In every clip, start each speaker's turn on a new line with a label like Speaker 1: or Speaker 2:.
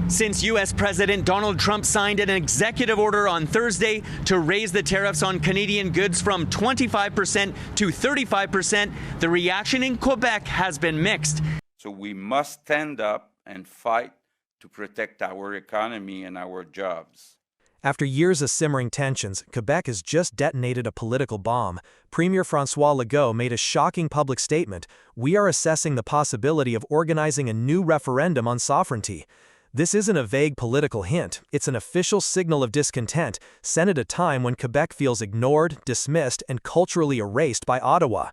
Speaker 1: Since U.S. President Donald Trump signed an executive order on Thursday to raise the tariffs on Canadian goods from 25% to 35%, the reaction in Quebec has been mixed.
Speaker 2: So we must stand up and fight to protect our economy and our jobs.
Speaker 3: After years of simmering tensions, Quebec has just detonated a political bomb. Premier François Legault made a shocking public statement: "We are assessing the possibility of organizing a new referendum on sovereignty." This isn't a vague political hint, it's an official signal of discontent, sent at a time when Quebec feels ignored, dismissed, and culturally erased by Ottawa.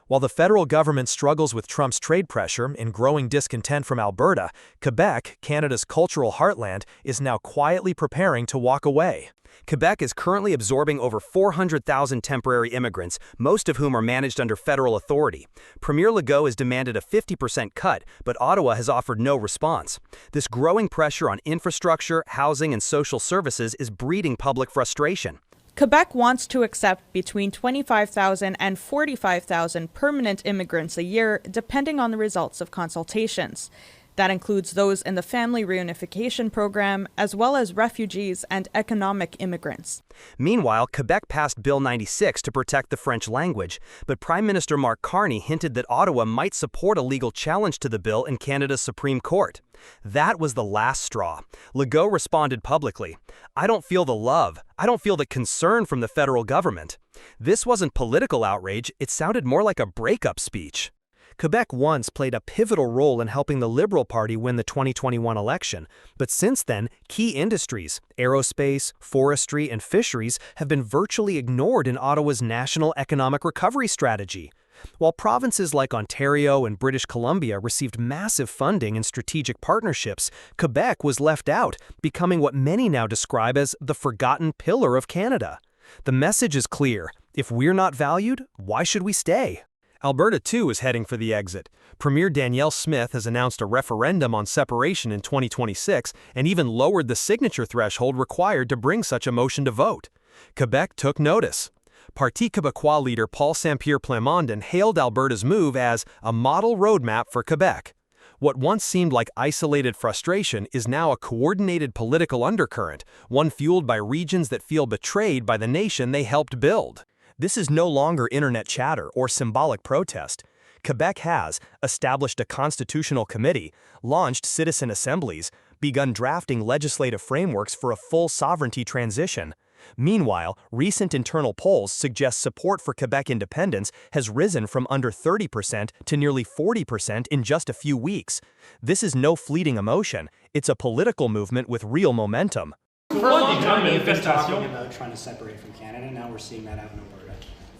Speaker 3: While the federal government struggles with Trump's trade pressure and growing discontent from Alberta, Quebec, Canada's cultural heartland, is now quietly preparing to walk away.
Speaker 4: Quebec is currently absorbing over 400,000 temporary immigrants, most of whom are managed under federal authority. Premier Legault has demanded a 50% cut, but Ottawa has offered no response. This growing pressure on infrastructure, housing, and social services is breeding public frustration.
Speaker 5: Quebec wants to accept between 25,000 and 45,000 permanent immigrants a year, depending on the results of consultations. That includes those in the family reunification program, as well as refugees and economic immigrants.
Speaker 4: Meanwhile, Quebec passed Bill 96 to protect the French language, but Prime Minister Mark Carney hinted that Ottawa might support a legal challenge to the bill in Canada's Supreme Court. That was the last straw. Legault responded publicly: "I don't feel the love. I don't feel the concern from the federal government." This wasn't political outrage, it sounded more like a breakup speech. Quebec once played a pivotal role in helping the Liberal Party win the 2021 election, but since then, key industries, aerospace, forestry, and fisheries have been virtually ignored in Ottawa's national economic recovery strategy. While provinces like Ontario and British Columbia received massive funding and strategic partnerships, Quebec was left out, becoming what many now describe as the forgotten pillar of Canada. The message is clear: if we're not valued, why should we stay? Alberta, too, is heading for the exit. Premier Danielle Smith has announced a referendum on separation in 2026 and even lowered the signature threshold required to bring such a motion to vote. Quebec took notice. Parti Québécois leader Paul Saint-Pierre Plamondon hailed Alberta's move as a model roadmap for Quebec. What once seemed like isolated frustration is now a coordinated political undercurrent, one fueled by regions that feel betrayed by the nation they helped build. This is no longer internet chatter or symbolic protest. Quebec has established a constitutional committee, launched citizen assemblies, begun drafting legislative frameworks for a full sovereignty transition. Meanwhile, recent internal polls suggest support for Quebec independence has risen from under 30% to nearly 40% in just a few weeks. This is no fleeting emotion, it's a political movement with real momentum.
Speaker 6: For a long time, we've been talking about trying to separate from Canada. Now we're seeing that out in Alberta.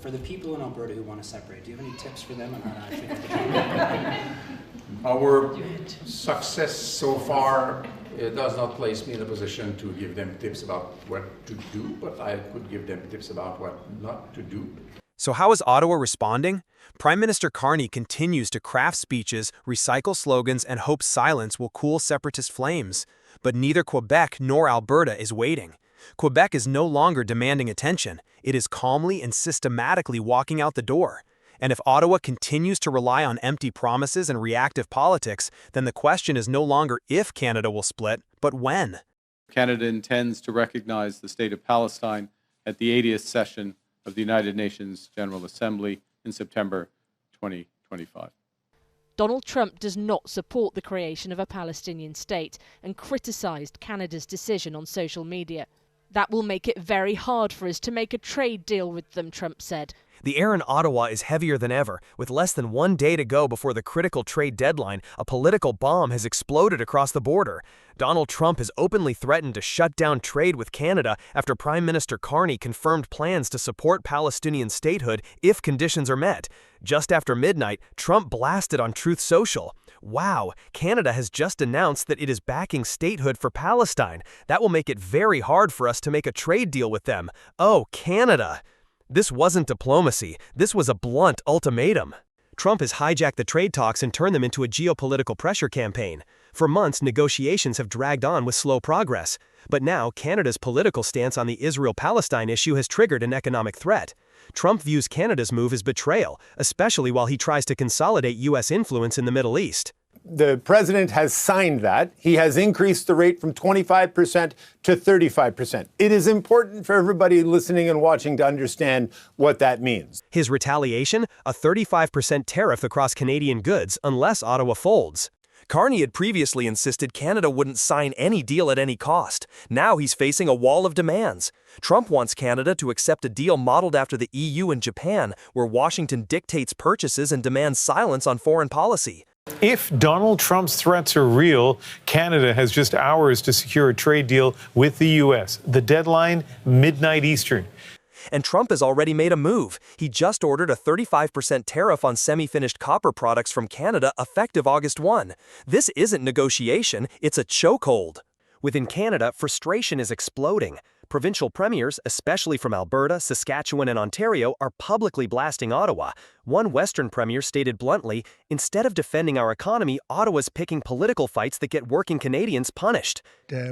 Speaker 6: For the people in Alberta who want to separate, do you have any tips for them on how to actually
Speaker 7: Our success so far does not place me in a position to give them tips about what to do, but I could give them tips about what not to do.
Speaker 3: So how is Ottawa responding? Prime Minister Carney continues to craft speeches, recycle slogans, and hope silence will cool separatist flames. But neither Quebec nor Alberta is waiting. Quebec is no longer demanding attention. It is calmly and systematically walking out the door. And if Ottawa continues to rely on empty promises and reactive politics, then the question is no longer if Canada will split, but when.
Speaker 8: Canada intends to recognize the State of Palestine at the 80th session of the United Nations General Assembly in September 2025.
Speaker 9: Donald Trump does not support the creation of a Palestinian state and criticized Canada's decision on social media. That will make it very hard for us to make a trade deal with them, Trump said.
Speaker 3: The air in Ottawa is heavier than ever. With less than 1 day to go before the critical trade deadline, a political bomb has exploded across the border. Donald Trump has openly threatened to shut down trade with Canada after Prime Minister Carney confirmed plans to support Palestinian statehood if conditions are met. Just after midnight, Trump blasted on Truth Social. Wow, Canada has just announced that it is backing statehood for Palestine. That will make it very hard for us to make a trade deal with them. Oh, Canada! This wasn't diplomacy, this was a blunt ultimatum. Trump has hijacked the trade talks and turned them into a geopolitical pressure campaign. For months, negotiations have dragged on with slow progress. But now, Canada's political stance on the Israel-Palestine issue has triggered an economic threat. Trump views Canada's move as betrayal, especially while he tries to consolidate U.S. influence in the Middle East.
Speaker 10: the president has signed that. He has increased the rate from 25% to 35%. It is important for everybody listening and watching to understand what that means.
Speaker 3: His retaliation? A 35% tariff across Canadian goods unless Ottawa folds. Carney had previously insisted Canada wouldn't sign any deal at any cost. Now he's facing a wall of demands. Trump wants Canada to accept a deal modeled after the EU and Japan, where Washington dictates purchases and demands silence on foreign policy.
Speaker 11: If Donald Trump's threats are real, Canada has just hours to secure a trade deal with the U.S. The deadline, midnight Eastern.
Speaker 3: And Trump has already made a move. He just ordered a 35% tariff on semi-finished copper products from Canada effective August 1. This isn't negotiation, it's a chokehold. Within Canada, frustration is exploding. Provincial premiers, especially from Alberta, Saskatchewan, and Ontario, are publicly blasting Ottawa. One Western premier stated bluntly, "Instead of defending our economy, Ottawa's picking political fights that get working Canadians punished."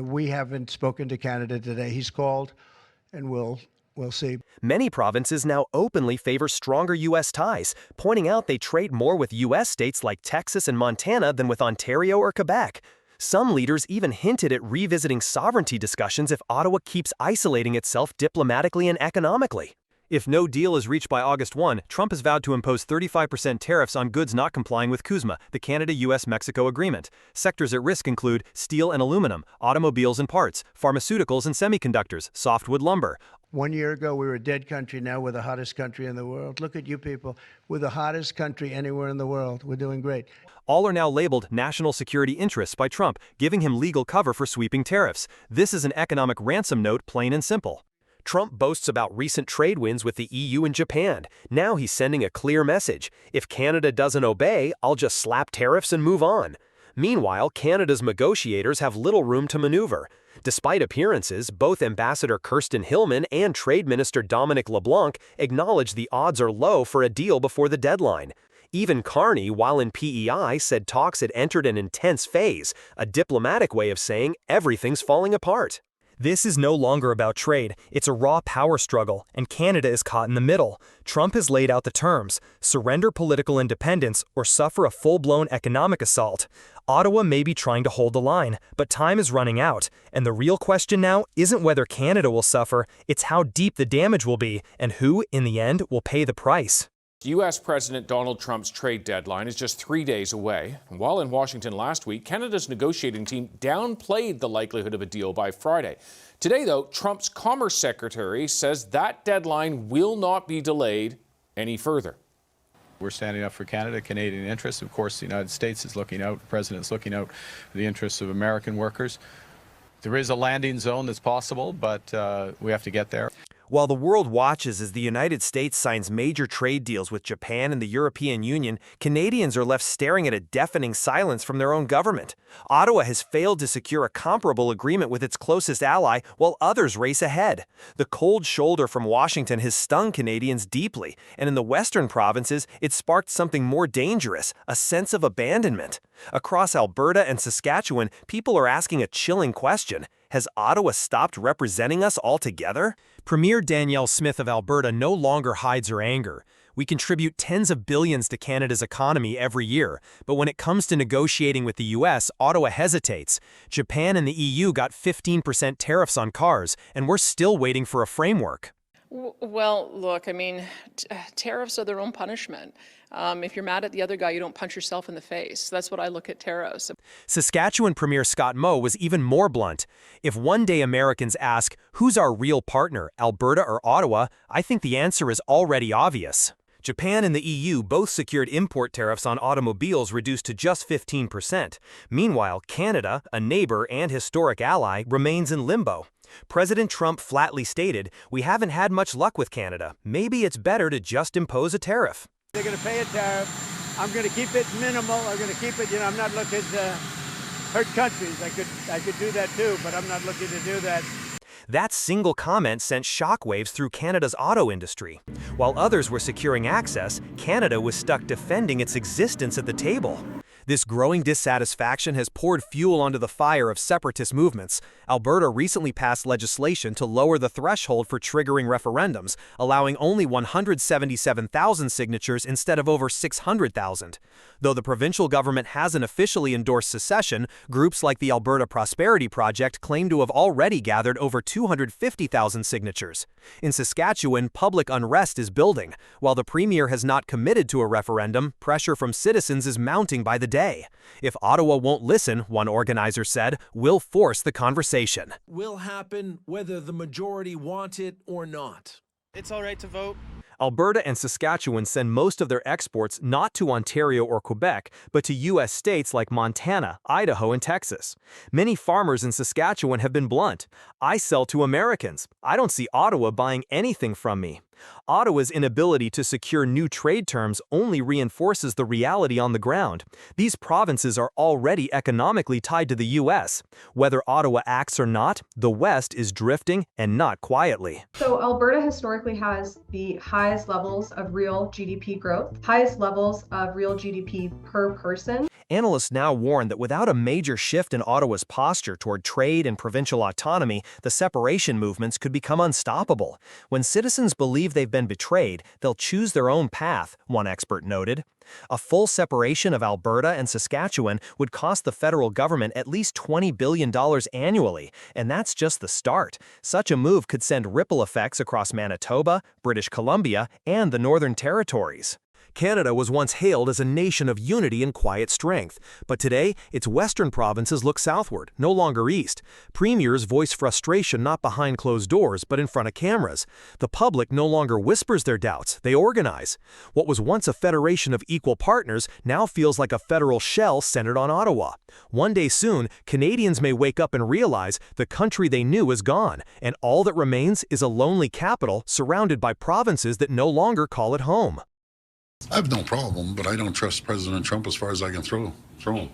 Speaker 12: We haven't spoken to Canada today. He's called, and we'll see.
Speaker 3: Many provinces now openly favor stronger U.S. ties, pointing out they trade more with U.S. states like Texas and Montana than with Ontario or Quebec. Some leaders even hinted at revisiting sovereignty discussions if Ottawa keeps isolating itself diplomatically and economically. If no deal is reached by August 1, Trump has vowed to impose 35% tariffs on goods not complying with CUSMA, the Canada-US-Mexico agreement. Sectors at risk include steel and aluminum, automobiles and parts, pharmaceuticals and semiconductors, softwood lumber.
Speaker 12: 1 year ago, we were a dead country. Now we're the hottest country in the world. Look at you people. We're the hottest country anywhere in the world. We're doing great.
Speaker 3: All are now labeled national security interests by Trump, giving him legal cover for sweeping tariffs. This is an economic ransom note, plain and simple. Trump boasts about recent trade wins with the EU and Japan. Now he's sending a clear message. If Canada doesn't obey, I'll just slap tariffs and move on. Meanwhile, Canada's negotiators have little room to maneuver. Despite appearances, both Ambassador Kirsten Hillman and Trade Minister Dominic LeBlanc acknowledge the odds are low for a deal before the deadline. Even Carney, while in PEI, said talks had entered an intense phase, a diplomatic way of saying everything's falling apart. This is no longer about trade, it's a raw power struggle, and Canada is caught in the middle. Trump has laid out the terms: surrender political independence or suffer a full-blown economic assault. Ottawa may be trying to hold the line, but time is running out, and the real question now isn't whether Canada will suffer, it's how deep the damage will be, and who, in the end, will pay the price.
Speaker 13: U.S. President Donald Trump's trade deadline is just 3 days away. While in Washington last week, Canada's negotiating team downplayed the likelihood of a deal by Friday. Today, though, Trump's Commerce Secretary says that deadline will not be delayed any further.
Speaker 8: We're standing up for Canada, Canadian interests. Of course, the United States is looking out, the President's looking out for the interests of American workers. There is a landing zone that's possible, but we have to get there.
Speaker 3: While the world watches as the United States signs major trade deals with Japan and the European Union, Canadians are left staring at a deafening silence from their own government. Ottawa has failed to secure a comparable agreement with its closest ally, while others race ahead. The cold shoulder from Washington has stung Canadians deeply, and in the western provinces, it sparked something more dangerous, a sense of abandonment. Across Alberta and Saskatchewan, people are asking a chilling question. Has Ottawa stopped representing us altogether? Premier Danielle Smith of Alberta no longer hides her anger. We contribute tens of billions to Canada's economy every year, but when it comes to negotiating with the U.S., Ottawa hesitates. Japan and the EU got 15% tariffs on cars, and we're still waiting for a framework.
Speaker 14: Well, look, I mean, tariffs are their own punishment. If you're mad at the other guy, you don't punch yourself in the face. That's what I look at tariffs.
Speaker 3: Saskatchewan Premier Scott Moe was even more blunt. If one day Americans ask, who's our real partner, Alberta or Ottawa, I think the answer is already obvious. Japan and the EU both secured import tariffs on automobiles reduced to just 15%. Meanwhile, Canada, a neighbor and historic ally, remains in limbo. President Trump flatly stated, "We haven't had much luck with Canada. Maybe it's better to just impose a tariff."
Speaker 15: They're going to pay a tariff. I'm going to keep it minimal. I'm going to keep it, I'm not looking to hurt countries. I could do that too, but I'm not looking to do that.
Speaker 3: That single comment sent shockwaves through Canada's auto industry. While others were securing access, Canada was stuck defending its existence at the table. This growing dissatisfaction has poured fuel onto the fire of separatist movements. Alberta recently passed legislation to lower the threshold for triggering referendums, allowing only 177,000 signatures instead of over 600,000. Though the provincial government hasn't officially endorsed secession, groups like the Alberta Prosperity Project claim to have already gathered over 250,000 signatures. In Saskatchewan, public unrest is building. While the premier has not committed to a referendum, pressure from citizens is mounting by the day. If Ottawa won't listen, one organizer said, we'll force the conversation.
Speaker 16: Will happen whether the majority want it or not.
Speaker 17: It's all right to vote.
Speaker 3: Alberta and Saskatchewan send most of their exports not to Ontario or Quebec, but to U.S. states like Montana, Idaho, and Texas. Many farmers in Saskatchewan have been blunt. I sell to Americans. I don't see Ottawa buying anything from me. Ottawa's inability to secure new trade terms only reinforces the reality on the ground. These provinces are already economically tied to the U.S. Whether Ottawa acts or not, the West is drifting, and not quietly.
Speaker 18: So Alberta historically has the highest levels of real GDP growth, highest levels of real GDP per person.
Speaker 3: Analysts now warn that without a major shift in Ottawa's posture toward trade and provincial autonomy, the separation movements could become unstoppable. When citizens believe they've been betrayed, they'll choose their own path, one expert noted. A full separation of Alberta and Saskatchewan would cost the federal government at least $20 billion annually, and that's just the start. Such a move could send ripple effects across Manitoba, British Columbia, and the Northern Territories. Canada was once hailed as a nation of unity and quiet strength, but today its western provinces look southward, no longer east. Premiers voice frustration not behind closed doors, but in front of cameras. The public no longer whispers their doubts, they organize. What was once a federation of equal partners now feels like a federal shell centered on Ottawa. One day soon, Canadians may wake up and realize the country they knew is gone, and all that remains is a lonely capital surrounded by provinces that no longer call it home.
Speaker 19: I have no problem, but I don't trust President Trump as far as I can throw him.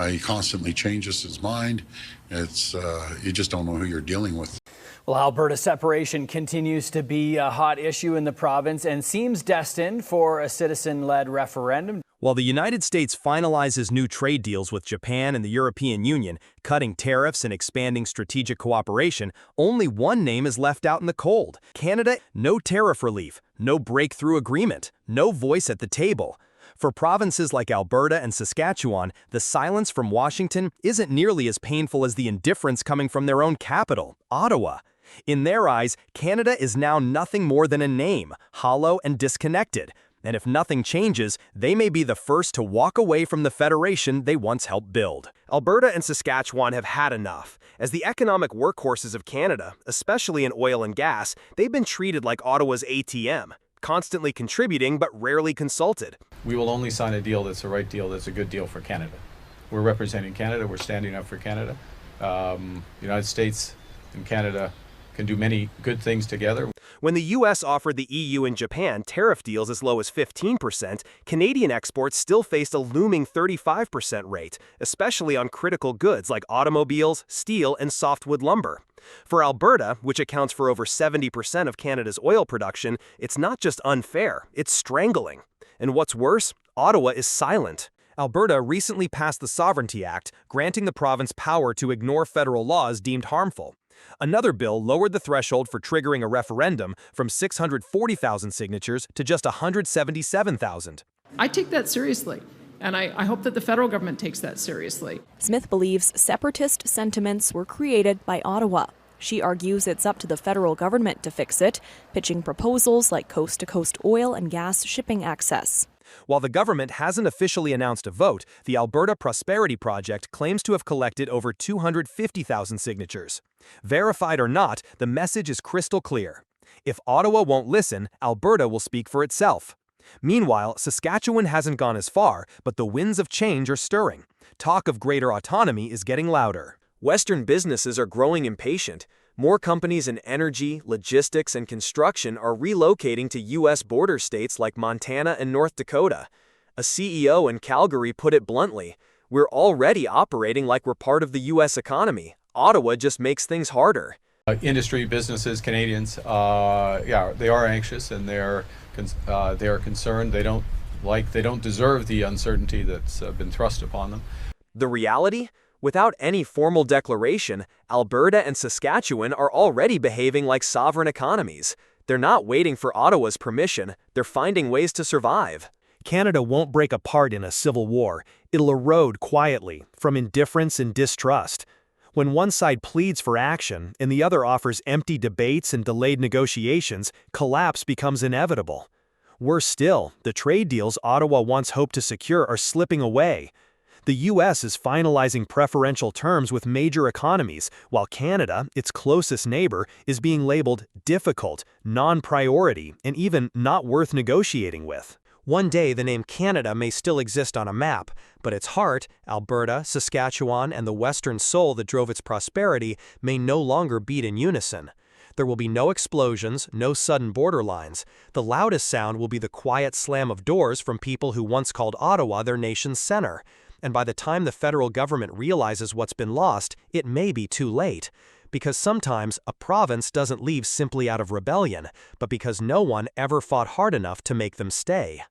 Speaker 19: He constantly changes his mind. You just don't know who you're dealing with.
Speaker 20: Well, Alberta separation continues to be a hot issue in the province and seems destined for a citizen-led referendum.
Speaker 3: While the United States finalizes new trade deals with Japan and the European Union, cutting tariffs and expanding strategic cooperation, only one name is left out in the cold. Canada, no tariff relief, no breakthrough agreement, no voice at the table. For provinces like Alberta and Saskatchewan, the silence from Washington isn't nearly as painful as the indifference coming from their own capital, Ottawa. In their eyes, Canada is now nothing more than a name, hollow and disconnected. And if nothing changes, they may be the first to walk away from the federation they once helped build. Alberta and Saskatchewan have had enough. As the economic workhorses of Canada, especially in oil and gas, they've been treated like Ottawa's ATM, constantly contributing but rarely consulted.
Speaker 8: We will only sign a deal that's the right deal, that's a good deal for Canada. We're representing Canada, we're standing up for Canada. The United States and Canada can do many good things together.
Speaker 3: When the U.S. offered the EU and Japan tariff deals as low as 15%, Canadian exports still faced a looming 35% rate, especially on critical goods like automobiles, steel, and softwood lumber. For Alberta, which accounts for over 70% of Canada's oil production, it's not just unfair, it's strangling. And what's worse, Ottawa is silent. Alberta recently passed the Sovereignty Act, granting the province power to ignore federal laws deemed harmful. Another bill lowered the threshold for triggering a referendum from 640,000 signatures to just 177,000.
Speaker 21: I take that seriously, and I hope that the federal government takes that seriously.
Speaker 22: Smith believes separatist sentiments were created by Ottawa. She argues it's up to the federal government to fix it, pitching proposals like coast-to-coast oil and gas shipping access.
Speaker 3: While the government hasn't officially announced a vote, the Alberta Prosperity Project claims to have collected over 250,000 signatures. Verified or not, the message is crystal clear. If Ottawa won't listen, Alberta will speak for itself. Meanwhile, Saskatchewan hasn't gone as far, but the winds of change are stirring. Talk of greater autonomy is getting louder. Western businesses are growing impatient. More companies in energy, logistics, and construction are relocating to U.S. border states like Montana and North Dakota. A CEO in Calgary put it bluntly, "We're already operating like we're part of the U.S. economy. Ottawa just makes things harder."
Speaker 8: Industry, businesses, Canadians, they are anxious and they are concerned. They don't like they don't deserve the uncertainty that's been thrust upon them.
Speaker 3: The reality? Without any formal declaration, Alberta and Saskatchewan are already behaving like sovereign economies. They're not waiting for Ottawa's permission, they're finding ways to survive.
Speaker 1: Canada won't break apart in a civil war. It'll erode quietly, from indifference and distrust. When one side pleads for action and the other offers empty debates and delayed negotiations, collapse becomes inevitable. Worse still, the trade deals Ottawa once hoped to secure are slipping away. The U.S. is finalizing preferential terms with major economies, while Canada, its closest neighbor, is being labeled difficult, non-priority, and even not worth negotiating with. One day the name Canada may still exist on a map, but its heart, Alberta, Saskatchewan, and the western soul that drove its prosperity may no longer beat in unison. There will be no explosions, no sudden border lines. The loudest sound will be the quiet slam of doors from people who once called Ottawa their nation's center. And by the time the federal government realizes what's been lost, it may be too late. Because sometimes a province doesn't leave simply out of rebellion, but because no one ever fought hard enough to make them stay.